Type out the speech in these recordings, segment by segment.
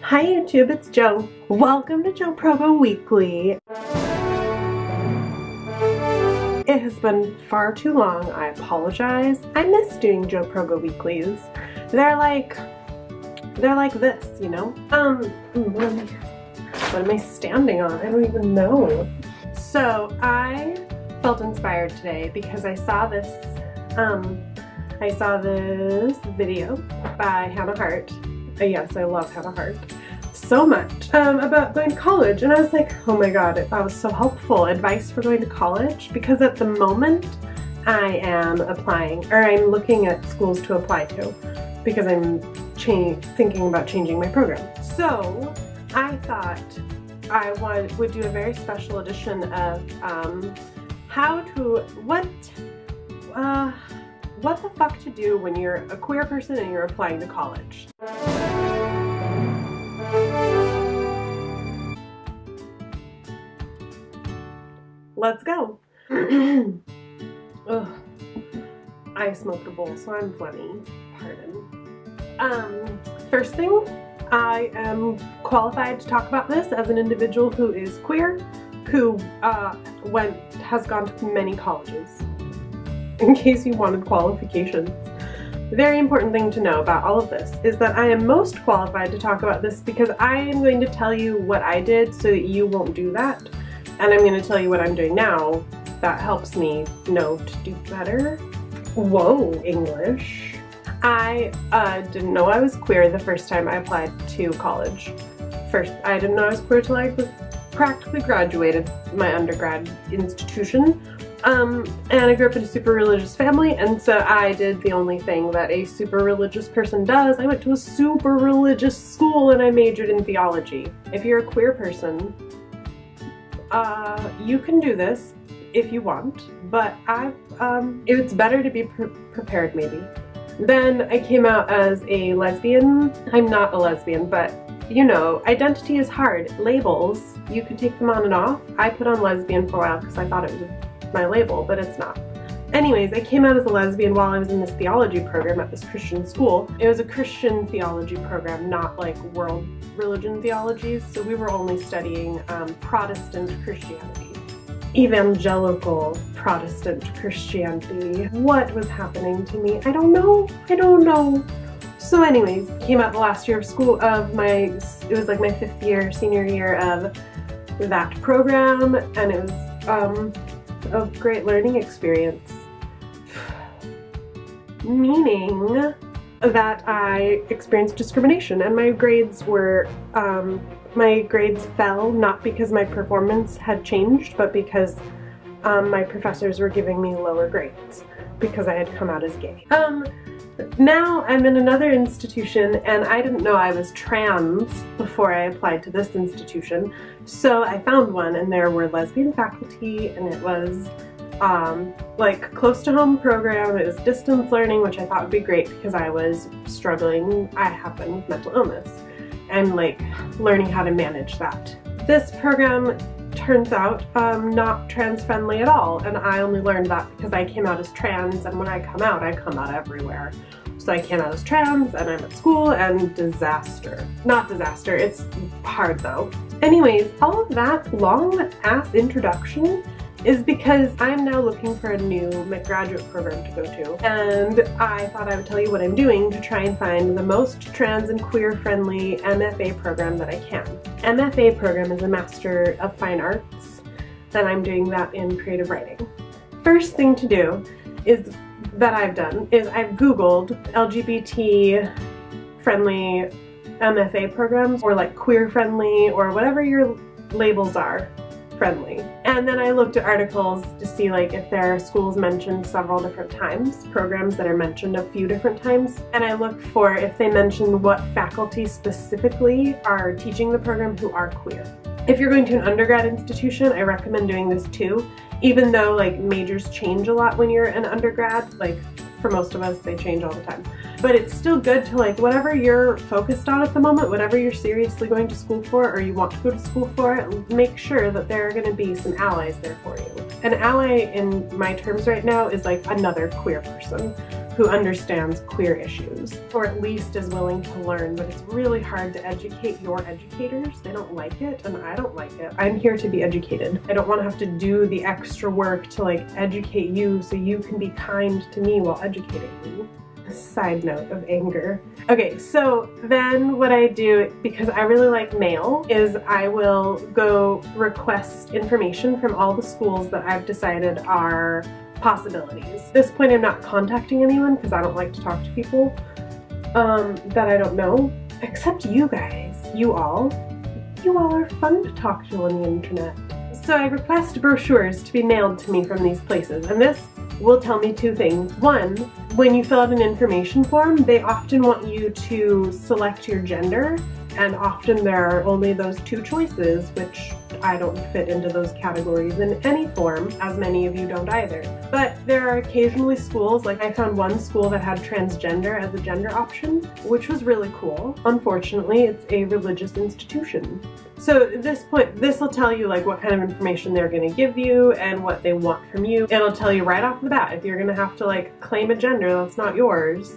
Hi YouTube, it's Jo. Welcome to JoProgo Weekly. It has been far too long, I apologize. I miss doing JoProgo Weeklies. They're like this, you know? What am I standing on? I don't even know. So I felt inspired today because I saw this video by Hannah Hart. Yes, I love Hannah Hart so much, about going to college, and I was like, oh my god, that was so helpful. Advice for going to college, because at the moment I am applying, or I'm looking at schools to apply to, because I'm thinking about changing my program. So I thought I would do a very special edition of what the fuck to do when you're a queer person and you're applying to college. Let's go. Ugh. I smoked a bowl, so I'm phlegmy. Pardon. First thing, I am qualified to talk about this as an individual who is queer, who has gone to many colleges. In case you wanted qualifications. The very important thing to know about all of this is that I am most qualified to talk about this because I am going to tell you what I did so that you won't do that, and I'm going to tell you what I'm doing now that helps me know to do better. Whoa, English. I didn't know I was queer the first time I applied to college. I didn't know I was queer till I practically graduated my undergrad institution. And I grew up in a super religious family, and so I did the only thing that a super religious person does. I went to a super religious school and I majored in theology. If you're a queer person, you can do this if you want, but it's better to be prepared maybe. Then I came out as a lesbian. I'm not a lesbian, but you know, identity is hard. Labels, you can take them on and off. I put on lesbian for a while because I thought it was my label, but it's not. Anyways, I came out as a lesbian while I was in this theology program at this Christian school. It was a Christian theology program, not like world religion theologies, so we were only studying Protestant Christianity. Evangelical Protestant Christianity. What was happening to me? I don't know. So anyways, came out the last year of school of it was like my 5th year, senior year of that program, and it was a great learning experience. Meaning that I experienced discrimination, and my grades fell not because my performance had changed, but because my professors were giving me lower grades because I had come out as gay. Now I'm in another institution, and I didn't know I was trans before I applied to this institution, so I found one, and there were lesbian faculty, and it was like close to home program. It was distance learning, which I thought would be great because I was struggling. I happen with mental illness and like learning how to manage that. This program turns out not trans friendly at all, and I only learned that because I came out as trans, and when I come out everywhere. So I came out as trans, and I'm at school, and disaster. Not disaster, it's hard though. Anyways, all of that long ass introduction is because I'm now looking for a new graduate program to go to, and I thought I would tell you what I'm doing to try and find the most trans and queer friendly MFA program that I can. MFA program is a Master of Fine Arts, and I'm doing that in creative writing. First thing to do is I've Googled LGBT friendly MFA programs, or like queer friendly, or whatever your labels are, friendly. And then I looked at articles to see like if there are schools mentioned several different times, programs that are mentioned a few different times, and I looked for if they mention what faculty specifically are teaching the program who are queer. If you're going to an undergrad institution, I recommend doing this too, even though like majors change a lot when you're an undergrad. Like for most of us, they change all the time. But it's still good to like whatever you're focused on at the moment, whatever you're seriously going to school for or you want to go to school for, make sure that there are going to be some allies there for you. An ally in my terms right now is like another queer person. who understands queer issues, or at least is willing to learn, but it's really hard to educate your educators. They don't like it, and I don't like it. I'm here to be educated. I don't want to have to do the extra work to like educate you so you can be kind to me while educating me. Side note of anger. Okay, so then what I do, because I really like mail, is I will go request information from all the schools that I've decided are possibilities. At this point I'm not contacting anyone because I don't like to talk to people that I don't know, except you guys. You all are fun to talk to on the internet. So I request brochures to be mailed to me from these places, and this will tell me two things. One, when you fill out an information form, they often want you to select your gender, and often there are only those two choices, which I don't fit into those categories in any form, as many of you don't either. But there are occasionally schools, like I found one school that had transgender as a gender option, which was really cool. Unfortunately, it's a religious institution. So at this point, this will tell you like what kind of information they're going to give you and what they want from you. It'll tell you right off the bat if you're going to have to like claim a gender that's not yours,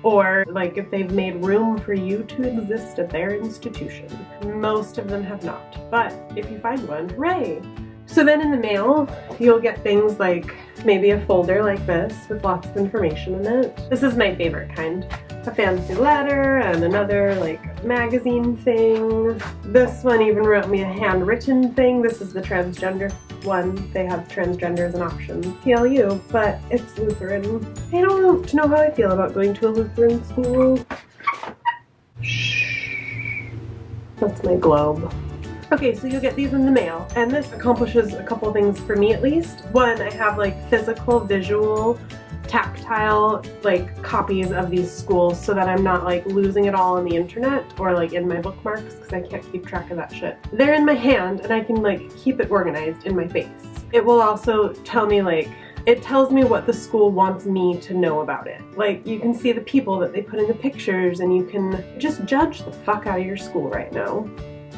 or like if they've made room for you to exist at their institution. Most of them have not, but if you find one, hooray! So then in the mail, you'll get things like maybe a folder like this with lots of information in it. This is my favorite kind. A fancy letter and another like magazine thing. This one even wrote me a handwritten thing. This is the transgender one. They have transgender as an option. PLU, but it's Lutheran. I don't know how I feel about going to a Lutheran school. Shh. That's my globe. Okay, so you'll get these in the mail, and this accomplishes a couple things for me at least. One, I have like physical, visual, tactile like copies of these schools so that I'm not like losing it all on the internet or like in my bookmarks because I can't keep track of that shit. They're in my hand and I can like keep it organized in my face. It will also tell me like, it tells me what the school wants me to know about it. Like you can see the people that they put in the pictures and you can just judge the fuck out of your school right now.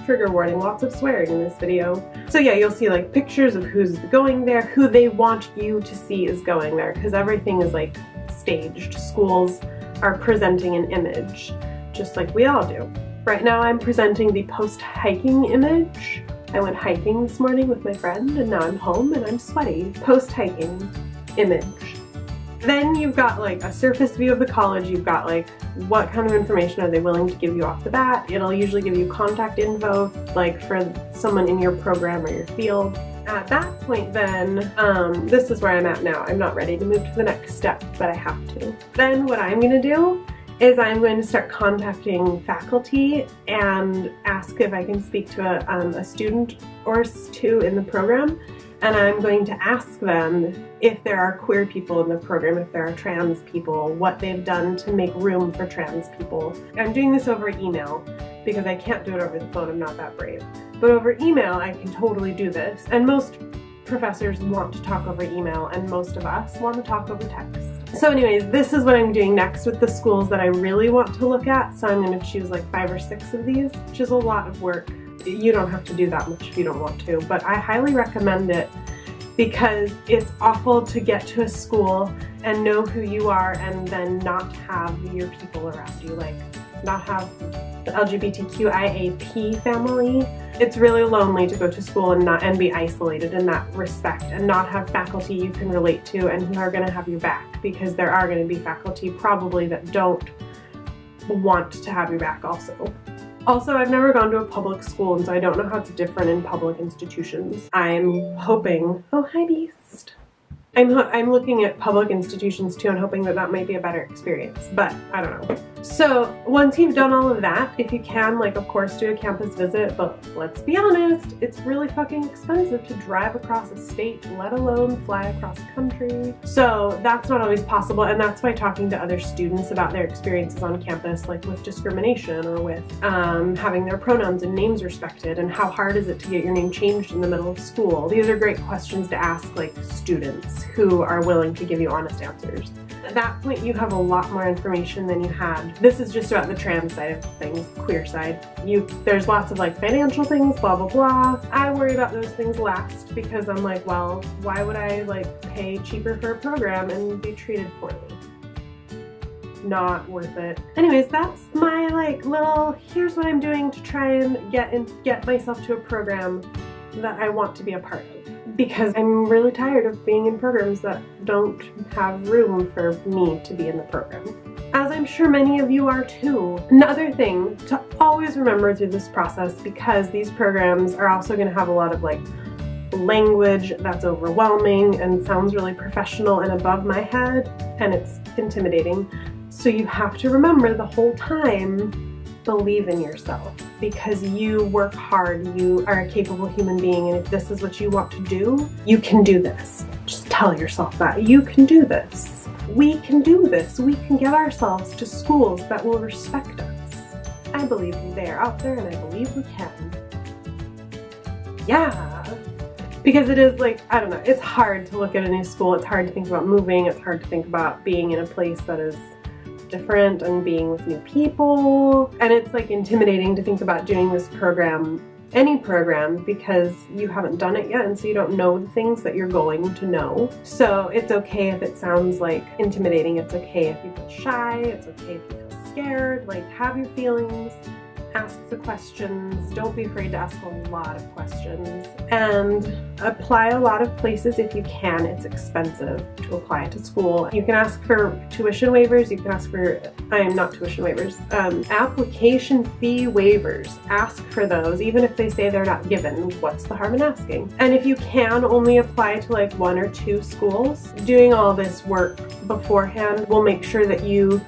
Trigger warning, lots of swearing in this video. So yeah, you'll see like pictures of who's going there, who they want you to see is going there, because everything is like staged. Schools are presenting an image, just like we all do. Right now I'm presenting the post-hiking image. I went hiking this morning with my friend and now I'm home and I'm sweaty. Post-hiking image. Then you've got like a surface view of the college. You've got like what kind of information are they willing to give you off the bat. It'll usually give you contact info like for someone in your program or your field. At that point then, this is where I'm at now. I'm not ready to move to the next step, but I have to. Then what I'm going to do is I'm going to start contacting faculty and ask if I can speak to a student or two in the program. And I'm going to ask them if there are queer people in the program, if there are trans people, what they've done to make room for trans people. I'm doing this over email because I can't do it over the phone, I'm not that brave. But over email I can totally do this, and most professors want to talk over email and most of us want to talk over text. So anyways, this is what I'm doing next with the schools that I really want to look at, so I'm going to choose like 5 or 6 of these, which is a lot of work. You don't have to do that much if you don't want to, but I highly recommend it because it's awful to get to a school and know who you are and then not have your people around you, like not have the LGBTQIAP family. It's really lonely to go to school and be isolated in that respect and not have faculty you can relate to and who are going to have your back, because there are going to be faculty probably that don't want to have your back also. Also, I've never gone to a public school, and so I don't know how it's different in public institutions. I'm hoping, oh hi Beast. I'm looking at public institutions too and hoping that that might be a better experience, but I don't know. So once you've done all of that, if you can, like of course do a campus visit, but let's be honest, it's really fucking expensive to drive across a state, let alone fly across a country. So that's not always possible, and that's why talking to other students about their experiences on campus, like with discrimination or with having their pronouns and names respected, and how hard is it to get your name changed in the middle of school. These are great questions to ask like students who are willing to give you honest answers. At that point you have a lot more information than you had. This is just about the trans side of things, queer side. There's lots of like financial things, blah blah blah. I worry about those things last because I'm like, well, why would I like pay cheaper for a program and be treated poorly? not worth it. Anyways, that's my like little, here's what I'm doing to try and get myself to a program that I want to be a part of. Because I'm really tired of being in programs that don't have room for me to be in the program. As I'm sure many of you are too. Another thing to always remember through this process, because these programs are also going to have a lot of like language that's overwhelming and sounds really professional and above my head, and it's intimidating. So you have to remember the whole time, believe in yourself, because you work hard, you are a capable human being, and if this is what you want to do, you can do this. Just tell yourself that. You can do this. We can do this. We can get ourselves to schools that will respect us. I believe they are out there, and I believe we can. Yeah. Because it is like, I don't know, it's hard to look at a new school, it's hard to think about moving, it's hard to think about being in a place that is different and being with new people. And it's like intimidating to think about doing this program, any program, because you haven't done it yet and so you don't know the things that you're going to know. So it's okay if it sounds like intimidating, it's okay if you feel shy, it's okay if you feel scared, like have your feelings. Ask the questions, don't be afraid to ask a lot of questions, and apply a lot of places if you can. It's expensive to apply to school. You can ask for tuition waivers, you can ask for, not tuition waivers, application fee waivers. Ask for those, even if they say they're not given. What's the harm in asking? And if you can only apply to like 1 or 2 schools, doing all this work beforehand will make sure that you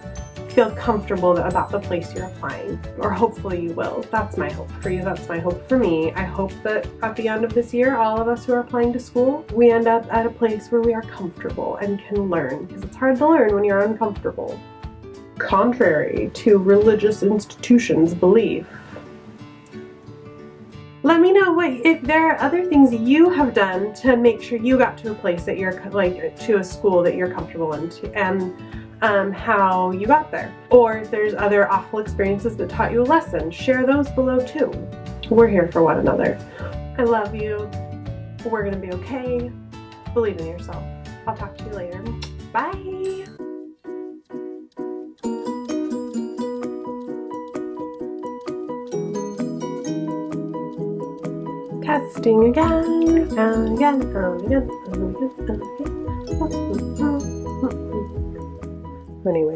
feel comfortable about the place you're applying, or hopefully you will. That's my hope for you, that's my hope for me. I hope that at the end of this year, all of us who are applying to school, we end up at a place where we are comfortable and can learn, because it's hard to learn when you're uncomfortable. Contrary to religious institutions' belief. Let me know if there are other things you have done to make sure you got to a place that you're, like, to a school that you're comfortable in, and how you got there. Or if there's other awful experiences that taught you a lesson, share those below too. We're here for one another. I love you. We're gonna be okay. Believe in yourself. I'll talk to you later. Bye! Testing again, and again, and again, and again, and again. Anyways.